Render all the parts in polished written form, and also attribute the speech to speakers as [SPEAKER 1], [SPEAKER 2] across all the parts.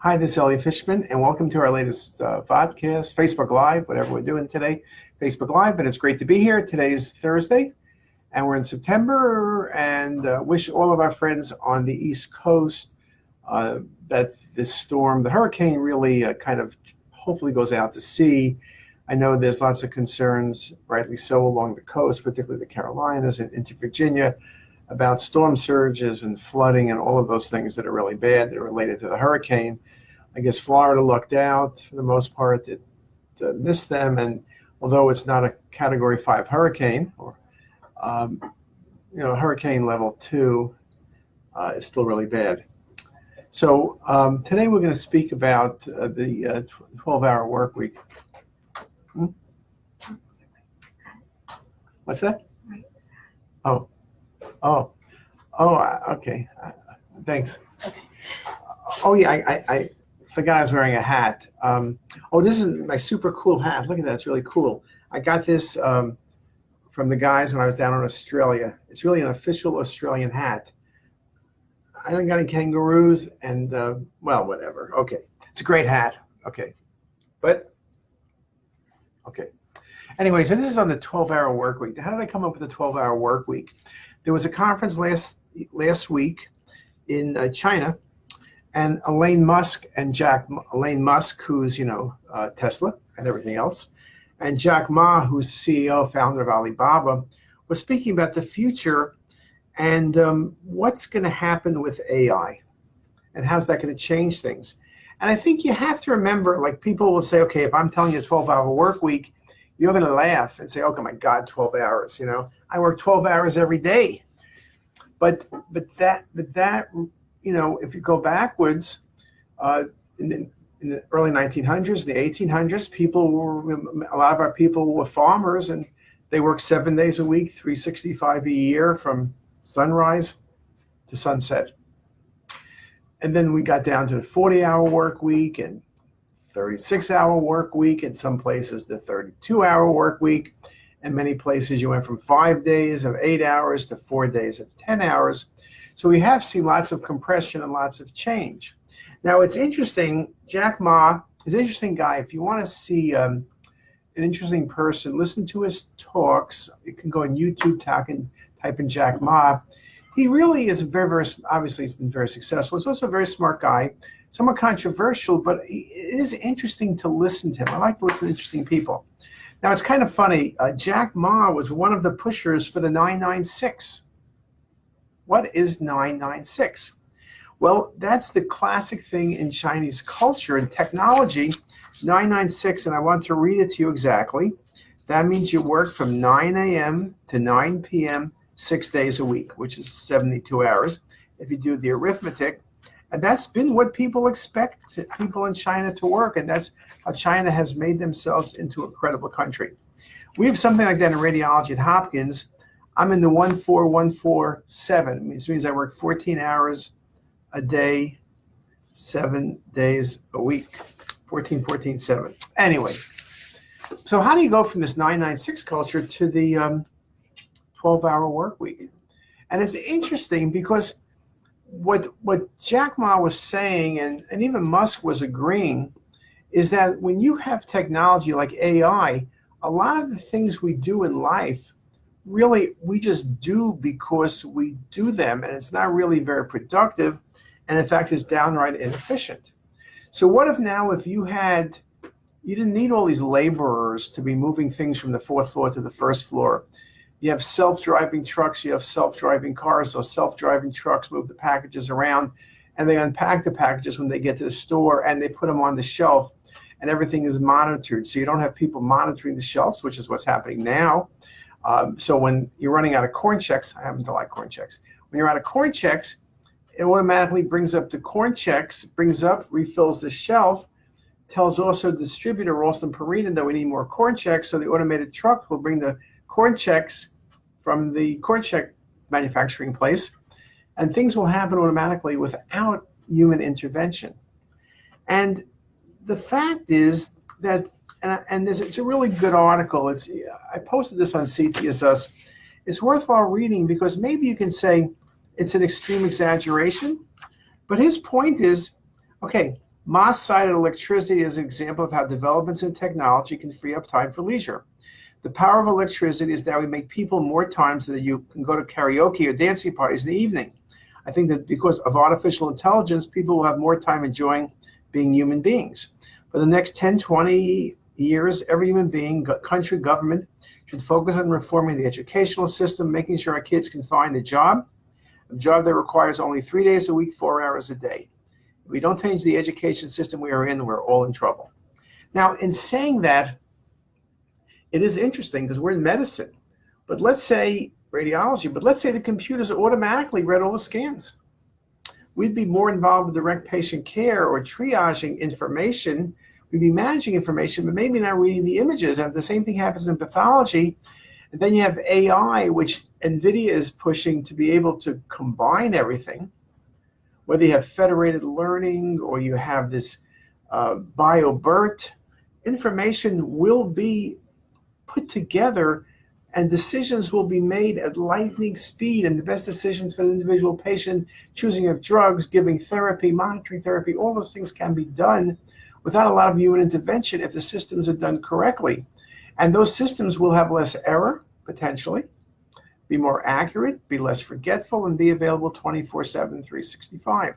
[SPEAKER 1] Hi, this is Elliot Fishman, and welcome to our latest podcast, Facebook Live, whatever we're doing today, Facebook Live, and it's great to be here. Today's Thursday, and we're in September, and wish all of our friends on the East Coast that this storm, the hurricane, really kind of hopefully goes out to sea. I know there's lots of concerns, rightly so, along the coast, particularly the Carolinas and into Virginia, about storm surges and flooding and all of those things that are really bad that are related to the hurricane. I guess Florida lucked out for the most part. It missed them, and although it's not a Category 5 hurricane, or hurricane level 2, is still really bad. So today we're going to speak about the 12-hour work week. What's that? Oh, okay. Thanks.
[SPEAKER 2] Okay.
[SPEAKER 1] Oh, yeah, I forgot I was wearing a hat. This is my super cool hat. Look at that. It's really cool. I got this from the guys when I was down in Australia. It's really an official Australian hat. I don't got any kangaroos and, whatever. Okay. It's a great hat. Okay. Okay. Anyway, so this is on the 12-hour work week. How did I come up with the 12-hour work week? There was a conference last week in China, and Elon Musk, who's, Tesla and everything else, and Jack Ma, who's CEO, founder of Alibaba, was speaking about the future and what's going to happen with AI and how's that going to change things. And I think you have to remember, like, people will say, okay, if I'm telling you a 12-hour work week, you're going to laugh and say, oh my God, 12 hours, I work 12 hours every day. But that, if you go backwards, in the early 1900s, the 1800s, a lot of our people were farmers, and they worked 7 days a week, 365 a year from sunrise to sunset. And then we got down to the 40-hour work week and 36-hour work week, in some places the 32-hour work week. In many places you went from 5 days of 8 hours to 4 days of 10 hours. So we have seen lots of compression and lots of change. Now it's interesting, Jack Ma is an interesting guy. If you want to see an interesting person, listen to his talks. You can go on YouTube, type in Jack Ma. He really is obviously he's been very successful. He's also a very smart guy, somewhat controversial, but it is interesting to listen to him. I like to listen to interesting people. Now, it's kind of funny. Jack Ma was one of the pushers for the 996. What is 996? Well, that's the classic thing in Chinese culture and technology. 996, and I want to read it to you exactly. That means you work from 9 a.m. to 9 p.m. 6 days a week, which is 72 hours, if you do the arithmetic. And that's been what people expect people in China to work, and that's how China has made themselves into a credible country. We have something like that in radiology at Hopkins. I'm in the 14147, which means I work 14 hours a day, 7 days a week, 14, 14, 7. Anyway, so how do you go from this 996 culture to the 12-hour work week? And it's interesting because what Jack Ma was saying, and even Musk was agreeing, is that when you have technology like AI, a lot of the things we do in life, really, we just do because we do them, and it's not really very productive, and in fact, it's downright inefficient. So what if now, if you didn't need all these laborers to be moving things from the 4th floor to the 1st floor. You have self-driving trucks, you have self-driving cars. So self-driving trucks move the packages around, and they unpack the packages when they get to the store, and they put them on the shelf, and everything is monitored. So you don't have people monitoring the shelves, which is what's happening now. So when you're running out of corn checks, I happen to like corn checks. When you're out of corn checks, it automatically brings up the corn checks, refills the shelf, tells also the distributor, Ralston Purina, that we need more corn checks. So the automated truck will bring the corn checks from the corn check manufacturing place, and things will happen automatically without human intervention. And the fact is that, it's a really good article. I posted this on CTisus. It's worthwhile reading because maybe you can say it's an extreme exaggeration, but his point is, okay, Moss cited electricity as an example of how developments in technology can free up time for leisure. The power of electricity is that we make people more time so that you can go to karaoke or dancing parties in the evening. I think that because of artificial intelligence, people will have more time enjoying being human beings. For the next 10, 20 years, every human being, country, government should focus on reforming the educational system, making sure our kids can find a job that requires only 3 days a week, 4 hours a day. If we don't change the education system we are in, we're all in trouble. Now, in saying that, it is interesting because we're in medicine, but let's say radiology, but let's say the computers automatically read all the scans. We'd be more involved with direct patient care or triaging information. We'd be managing information, but maybe not reading the images. And if the same thing happens in pathology, and then you have AI, which NVIDIA is pushing to be able to combine everything, whether you have federated learning or you have this BioBERT, information will be put together and decisions will be made at lightning speed, and the best decisions for the individual patient, choosing of drugs, giving therapy, monitoring therapy, all those things can be done without a lot of human intervention if the systems are done correctly. And those systems will have less error, potentially, be more accurate, be less forgetful, and be available 24/7, 365.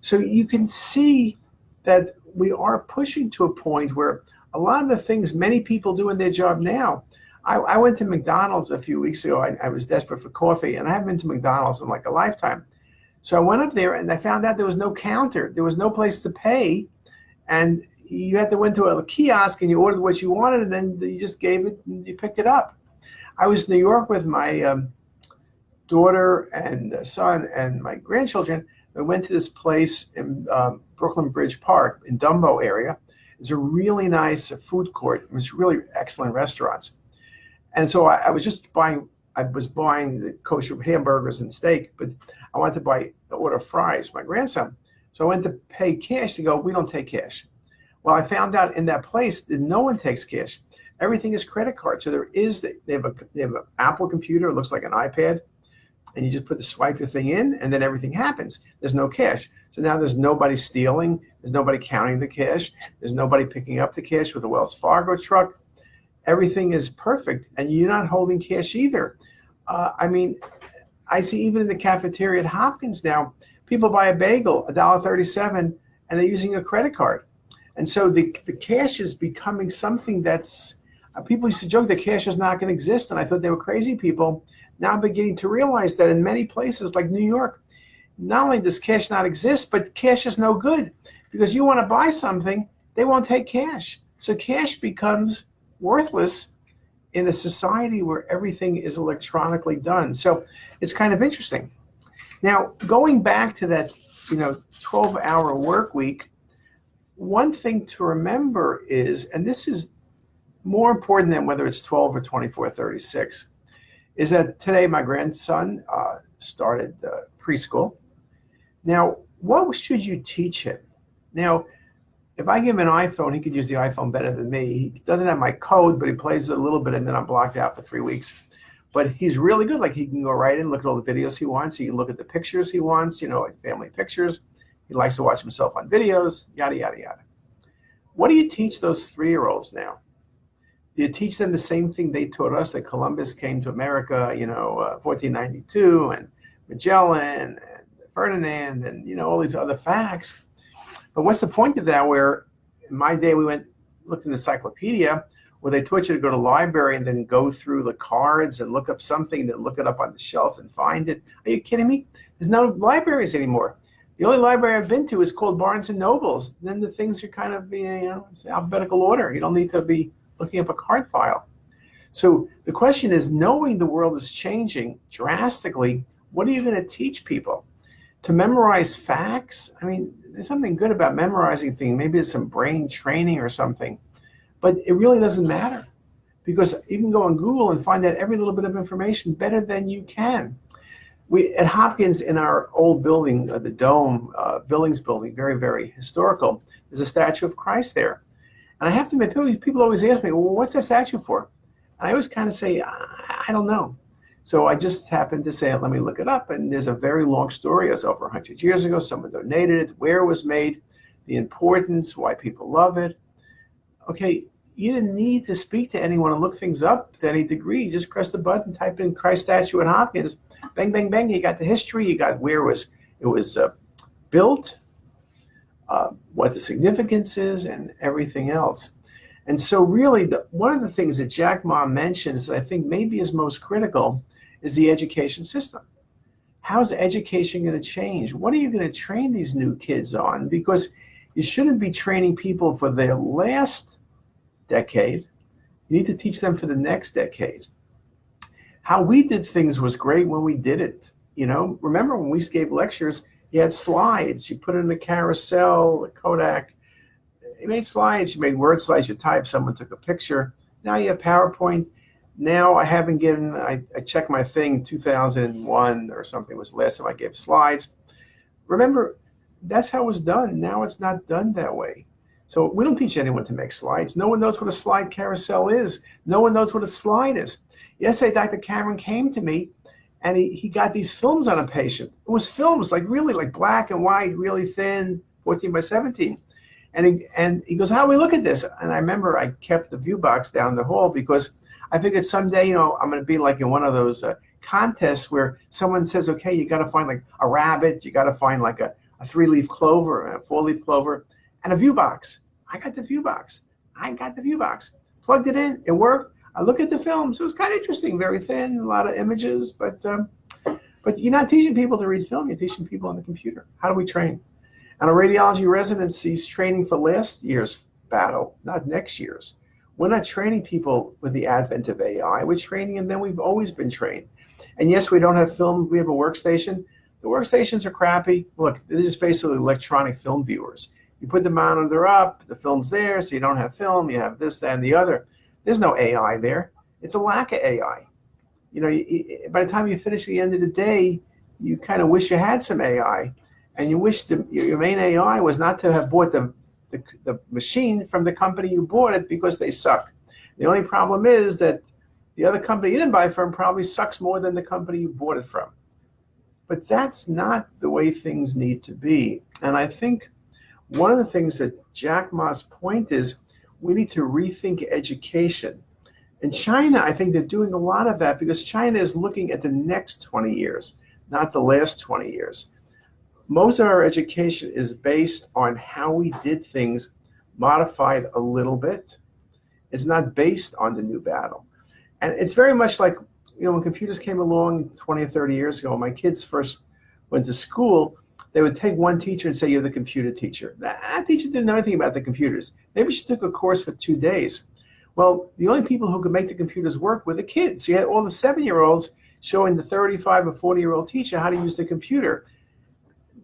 [SPEAKER 1] So you can see that we are pushing to a point where a lot of the things many people do in their job now. I went to McDonald's a few weeks ago. I was desperate for coffee, and I haven't been to McDonald's in like a lifetime. So I went up there, and I found out there was no counter. There was no place to pay, and you had to go into a kiosk, and you ordered what you wanted, and then you just gave it, and you picked it up. I was in New York with my daughter and son and my grandchildren. We went to this place in Brooklyn Bridge Park in Dumbo area. It's a really nice food court. It was really excellent restaurants. And so I was buying the kosher hamburgers and steak, but I wanted to order fries, my grandson. So I went to pay cash. They go, we don't take cash. Well, I found out in that place that no one takes cash. Everything is credit card. So they have an Apple computer. It looks like an iPad. And you just put the swipe your thing in, and then everything happens. There's no cash. So now there's nobody stealing. There's nobody counting the cash. There's nobody picking up the cash with a Wells Fargo truck. Everything is perfect, and you're not holding cash either. I see even in the cafeteria at Hopkins now, people buy a bagel, $1.37, and they're using a credit card. And so the cash is becoming something that's, people used to joke that cash is not going to exist, and I thought they were crazy people. Now I'm beginning to realize that in many places like New York, not only does cash not exist, but cash is no good because you want to buy something, they won't take cash. So cash becomes worthless in a society where everything is electronically done. So it's kind of interesting. Now, going back to that, 12-hour work week, one thing to remember is, and this is more important than whether it's 12 or 24, 36, is that today my grandson started preschool. Now, what should you teach him? Now, if I give him an iPhone, he could use the iPhone better than me. He doesn't have my code, but he plays with it a little bit, and then I'm blocked out for 3 weeks. But he's really good. Like, he can go right in, look at all the videos he wants. He can look at the pictures he wants, like family pictures. He likes to watch himself on videos, yada, yada, yada. What do you teach those 3-year-olds now? Do you teach them the same thing they taught us, that Columbus came to America, 1492, and Magellan, and Ferdinand, and, all these other facts? But what's the point of that, where in my day we looked in the encyclopedia, where they taught you to go to the library and then go through the cards and look up something, then look it up on the shelf and find it? Are you kidding me? There's no libraries anymore. The only library I've been to is called Barnes and Nobles. Then the things are kind of, it's alphabetical order. You don't need to be looking up a card file. So the question is, knowing the world is changing drastically, what are you going to teach people? To memorize facts? There's something good about memorizing things. Maybe it's some brain training or something. But it really doesn't matter, because you can go on Google and find out every little bit of information better than you can. We at Hopkins, in our old building, the Dome, Billings building, very, very historical, there's a statue of Christ there. And I have to admit, people always ask me, well, what's that statue for? And I always kind of say, I don't know. So I just happened to say, let me look it up. And there's a very long story. It was over 100 years ago. Someone donated it, where it was made. the importance, why people love it. Okay, you didn't need to speak to anyone and look things up to any degree. You just press the button, type in Christ statue at Hopkins, bang, bang, bang. You got the history. You got where it was built, what the significance is, and everything else. And so really, one of the things that Jack Ma mentions that I think maybe is most critical is the education system. How's education going to change? What are you going to train these new kids on? Because you shouldn't be training people for their last decade. You need to teach them for the next decade. How we did things was great when we did it. Remember when we gave lectures, you had slides. You put it in a carousel, a Kodak. You made slides, you made word slides, you typed, someone took a picture. Now you have PowerPoint. Now I checked my thing, 2001 or something was the last time I gave slides. Remember, that's how it was done. Now it's not done that way. So we don't teach anyone to make slides. No one knows what a slide carousel is. No one knows what a slide is. Yesterday, Dr. Cameron came to me and he got these films on a patient. It was films, really black and white, really thin, 14 by 17. And he goes, how do we look at this? And I remember I kept the view box down the hall because I figured someday, I'm going to be in one of those contests where someone says, okay, you got to find a rabbit, you got to find a 3-leaf clover, a 4-leaf clover, and a view box. I got the view box. Plugged it in. It worked. I look at the films. It was kind of interesting, very thin, a lot of images, but you're not teaching people to read film. You're teaching people on the computer. How do we train? And our radiology residency's training for last year's battle, not next year's. We're not training people with the advent of AI. We're training them then we've always been trained. And yes, we don't have film. We have a workstation. The workstations are crappy. Look, they're just basically electronic film viewers. You put the monitor up, the film's there, so you don't have film. You have this, that, and the other. There's no AI there. It's a lack of AI. By the time you finish the end of the day, you kind of wish you had some AI. And you wish your main AI was not to have bought the machine from the company you bought it because they suck. The only problem is that the other company you didn't buy from probably sucks more than the company you bought it from. But that's not the way things need to be. And I think one of the things that Jack Ma's point is we need to rethink education. In China, I think they're doing a lot of that because China is looking at the next 20 years, not the last 20 years. Most of our education is based on how we did things, modified a little bit. It's not based on the new battle. And it's very much like, when computers came along 20 or 30 years ago, my kids first went to school, they would take one teacher and say, you're the computer teacher. That teacher didn't know anything about the computers. Maybe she took a course for 2 days. Well, the only people who could make the computers work were the kids. You had all the 7-year-olds showing the 35 or 40-year-old teacher how to use the computer.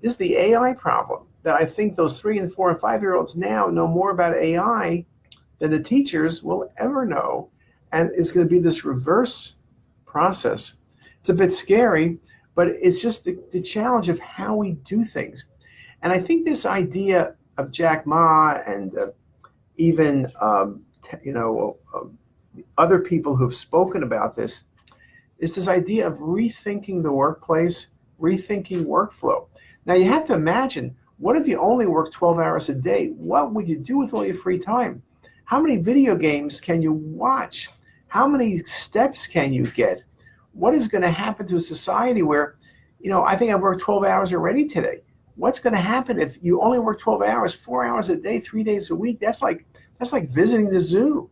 [SPEAKER 1] This is the AI problem, that I think those 3 and 4 and 5-year-olds now know more about AI than the teachers will ever know. And it's going to be this reverse process. It's a bit scary, but it's just the challenge of how we do things. And I think this idea of Jack Ma and even other people who've spoken about this is this idea of rethinking the workplace, rethinking workflow. Now you have to imagine, what if you only work 12 hours a day? What would you do with all your free time? How many video games can you watch? How many steps can you get? What is going to happen to a society where, I think I've worked 12 hours already today. What's going to happen if you only work 12 hours, 4 hours a day, 3 days a week? That's like visiting the zoo.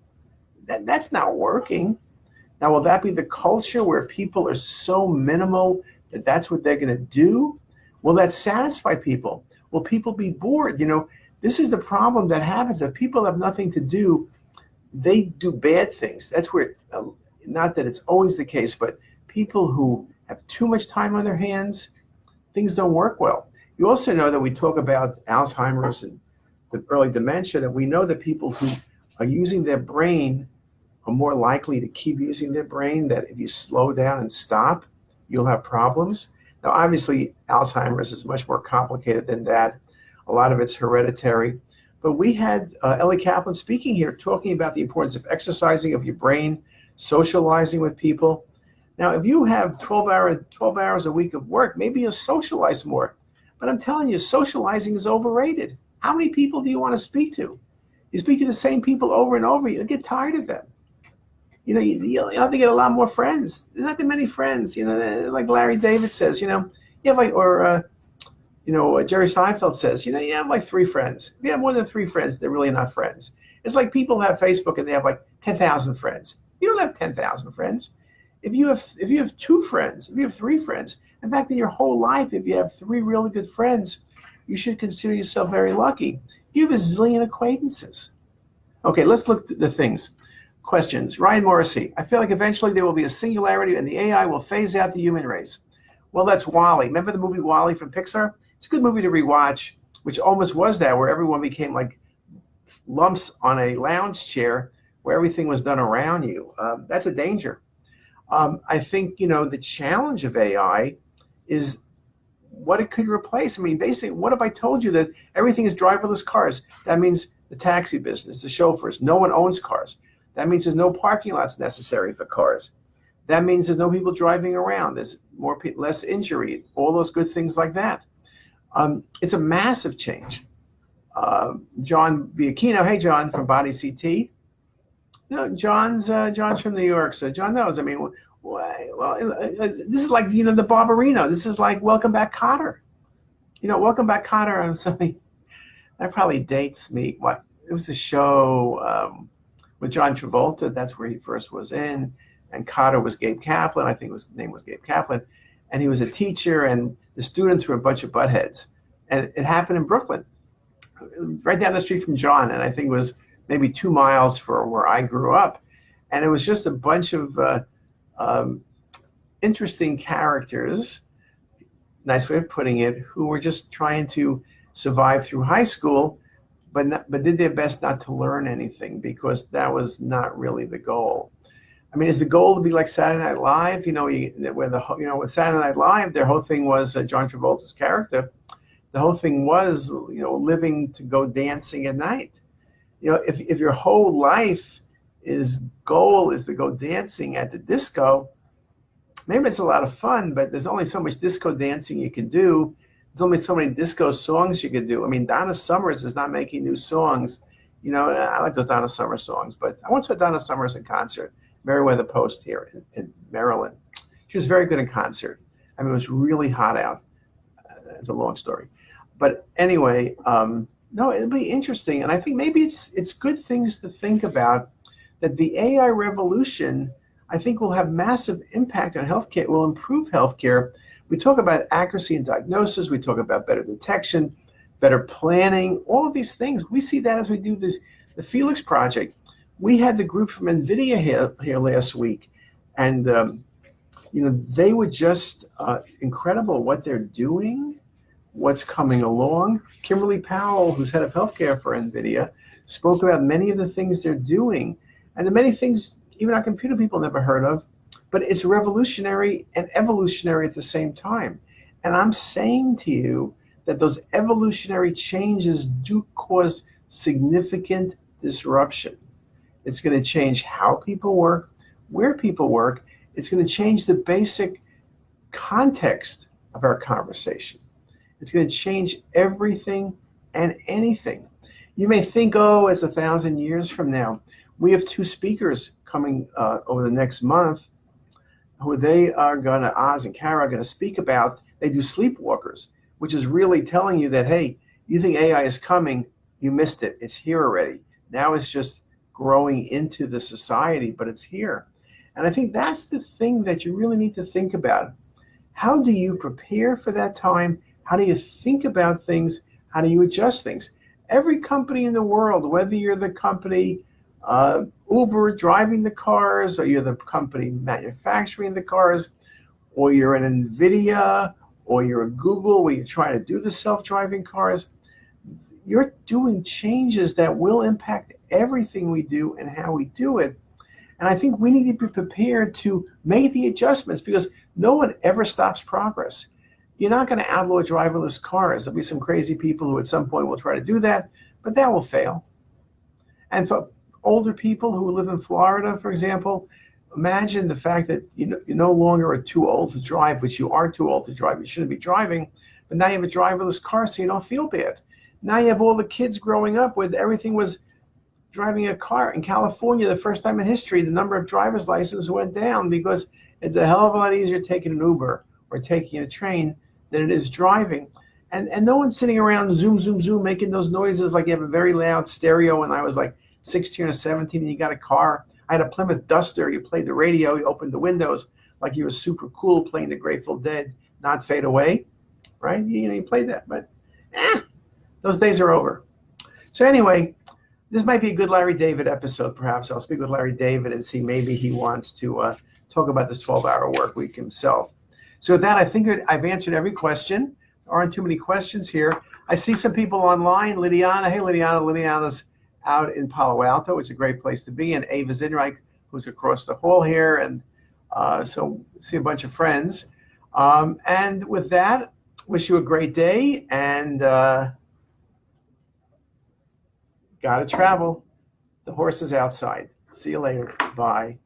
[SPEAKER 1] That's not working. Now, will that be the culture where people are so minimal that that's what they're going to do? Will that satisfy people? Will people be bored? This is the problem that happens. If people have nothing to do, they do bad things. That's where, not that it's always the case, but people who have too much time on their hands, things don't work well. You also know that we talk about Alzheimer's and the early dementia, that we know that people who are using their brain are more likely to keep using their brain, that if you slow down and stop, you'll have problems. Now, obviously, Alzheimer's is much more complicated than that. A lot of it's hereditary. But we had Ellie Kaplan speaking here, talking about the importance of exercising of your brain, socializing with people. Now, if you have 12 hours a week of work, maybe you'll socialize more. But I'm telling you, socializing is overrated. How many people do you want to speak to? You speak to the same people over and over, you'll get tired of them. You'll have to get a lot more friends. There's not that many friends, like Larry David says, you have Jerry Seinfeld says, you have like 3 friends. If you have more than 3 friends, they're really not friends. It's like people have Facebook and they have like 10,000 friends. You don't have 10,000 friends. If you have 2 friends, if you have 3 friends, in fact, in your whole life, if you have 3 really good friends, you should consider yourself very lucky. You have a zillion acquaintances. Okay, let's look at the things. Questions. Ryan Morrissey. I feel like eventually there will be a singularity and the AI will phase out the human race. Well, that's WALL-E. Remember the movie WALL-E from Pixar? It's a good movie to rewatch, which almost was that, where everyone became like lumps on a lounge chair where everything was done around you. That's a danger. I think, the challenge of AI is what it could replace. I mean, basically, what if I told you that everything is driverless cars? That means the taxi business, the chauffeurs, no one owns cars. That means there's no parking lots necessary for cars. That means there's no people driving around. There's less injury, all those good things like that. It's a massive change. John Biacchino, hey, John, from Body CT. John's from New York, so John knows. I mean, this is like, the Barbarino. This is like Welcome Back, Kotter. Welcome Back, Kotter on something that probably dates me. It was a show with John Travolta. That's where he first was in. And Kotter was Gabe Kaplan. I think his name was Gabe Kaplan. And he was a teacher, and the students were a bunch of buttheads. And it happened in Brooklyn, right down the street from John. And I think it was maybe 2 miles from where I grew up. And it was just a bunch of interesting characters, nice way of putting it, who were just trying to survive through high school, but did their best not to learn anything, because that was not really the goal. I mean, is the goal to be like Saturday Night Live? With Saturday Night Live, their whole thing was John Travolta's character. The whole thing was, living to go dancing at night. If your whole life goal is to go dancing at the disco, maybe it's a lot of fun, but there's only so much disco dancing you can do. There's only so many disco songs you can do. I mean, Donna Summers is not making new songs. I like those Donna Summer songs, but I once saw Donna Summers in concert, Meriwether Post here in Maryland. She was very good in concert. I mean, it was really hot out. It's a long story. But anyway, no, it'll be interesting. And I think maybe it's good things to think about, that the AI revolution, I think, will have massive impact on healthcare. It will improve healthcare. We talk about accuracy in diagnosis. We talk about better detection, better planning, all of these things. We see that as we do the Felix Project. We had the group from NVIDIA here last week, and they were just incredible what they're doing, what's coming along. Kimberly Powell, who's head of healthcare for NVIDIA, spoke about many of the things they're doing, and the many things even our computer people never heard of, but it's revolutionary and evolutionary at the same time. And I'm saying to you that those evolutionary changes do cause significant disruption. It's going to change how people work, where people work. It's going to change the basic context of our conversation. It's going to change everything and anything. You may think, it's 1,000 years from now. We have 2 speakers coming over the next month who they are going to, Oz and Kara, are going to speak about. They do Sleepwalkers, which is really telling you that, hey, you think AI is coming, you missed it. It's here already. Now it's just growing into the society, but it's here. And I think that's the thing that you really need to think about. How do you prepare for that time? How do you think about things? How do you adjust things? Every company in the world, whether you're the company Uber driving the cars, or you're the company manufacturing the cars, or you're an NVIDIA, or you're a Google where you're trying to do the self-driving cars, you're doing changes that will impact everything we do and how we do it. And I think we need to be prepared to make the adjustments, because no one ever stops progress. You're not going to outlaw driverless cars. There'll be some crazy people who at some point will try to do that, but that will fail. And for older people who live in Florida, for example, imagine the fact that you no longer are too old to drive, which you are too old to drive. You shouldn't be driving, but now you have a driverless car, so you don't feel bad. Now you have all the kids growing up with everything was driving a car. In California, the first time in history, the number of driver's licenses went down because it's a hell of a lot easier taking an Uber or taking a train than it is driving. And no one's sitting around zoom, zoom, zoom, making those noises like you have a very loud stereo. When I was like 16 or 17 and you got a car, I had a Plymouth Duster. You played the radio, you opened the windows like you were super cool playing the Grateful Dead, Not Fade Away, right? You played that, but those days are over. So anyway, this might be a good Larry David episode, perhaps. I'll speak with Larry David and see maybe he wants to talk about this 12-hour work week himself. So with that, I think I've answered every question. There aren't too many questions here. I see some people online. Lydiana, hey, Lydiana. Lydiana's out in Palo Alto. It's a great place to be. And Ava Zinreich, who's across the hall here. And so see a bunch of friends. And with that, wish you a great day. And gotta travel. The horse is outside. See you later. Bye.